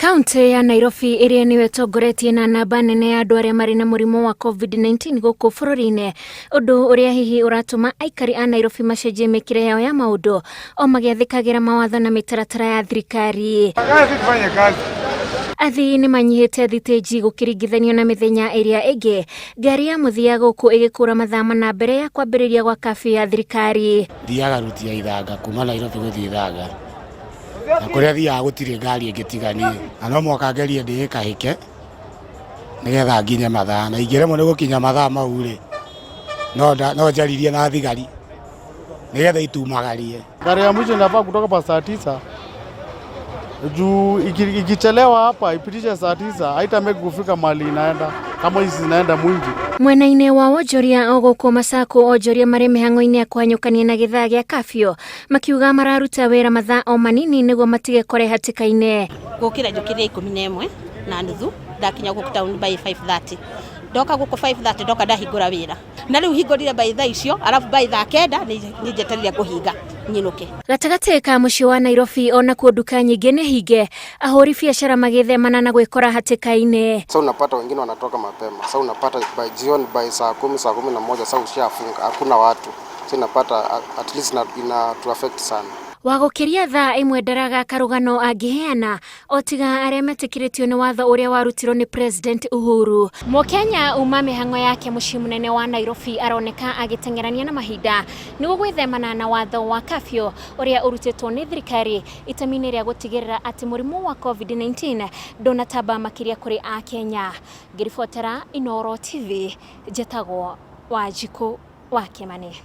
Kaunti ya Nairobi iria niwe tongoretie na namba nene ya andu aria mari na murimu wa COVID-19 guku bururi-ini, undu uria hihi uratuma aikari a Nairobi macenjie mikire yao ya maundu o magiathikagira mawatho na mitaratara ya thirikari. Athii ni manyihite thiteji gukiringithanio na mithenya iria ingi, ngari ya muthia guku igikura mathaa mana mbere ya kwambiriria gwa kafi ya thirikari. Thiaga ruti ya Ithanga kuma Nairobi guthii Ithanga na kuria thiaga gutire ngari ingitiganie, na no mwaka ngerie ndikahike nigetha nginye mathaa, na ingiremwo ni gukinya mathaa mau ri no njaririe na thigari nigetha itumagarie. Gari ya mwisho inafaa kutoka pa saa 9 juu ikichelewa hapa ipitishe saa 9 haitameki kufika mali inaenda kama hizi zinaenda mwingi. Mwena-ini wa wonjoria oguku Masako onjoria mari mihango-ini ya kuhanyukania na githaa gia kafyo makiuga mararuta wira mathaa o manini niguo matige kore hatika-ini. Gukira njukire 11:30 ndakinya guku town by 5:30. Ndoka guku 5:30 ndoka ndahingura wira. Na riu hingurire by thaa icio alafu by thaa 9 ni njeterire kuhinga nyinuke. Gatagati ka mucii wa Nairobi ona kuo nduka nyingi ni hinge, ahuri biashara magithemana na gwikora hatika-ini. Sasa unapata wengine wanatoka mapema. Sasa unapata by jioni by saa 10 saa 11 sasa ushafunga, hakuna watu. Sasa unapata at least ina to affect sana. Wagukiria thaa imwe ndaraga karugano angiheana otiga aria metikiritio ni watho uria warutirwo ni President Uhuru. Mukenya uma mihango yake mucii munene wa Nairobi aroneka agitengerania na mahinda niguo gwithemana na watho wa kafyo uria urutitwo ni thirikari itamini ria gutigirira ati murimu wa COVID-19 ndunatamba makiria kuri a Kenya. Ngiribotera Inooro TV, jetagwo Wanjiku wa Kimani.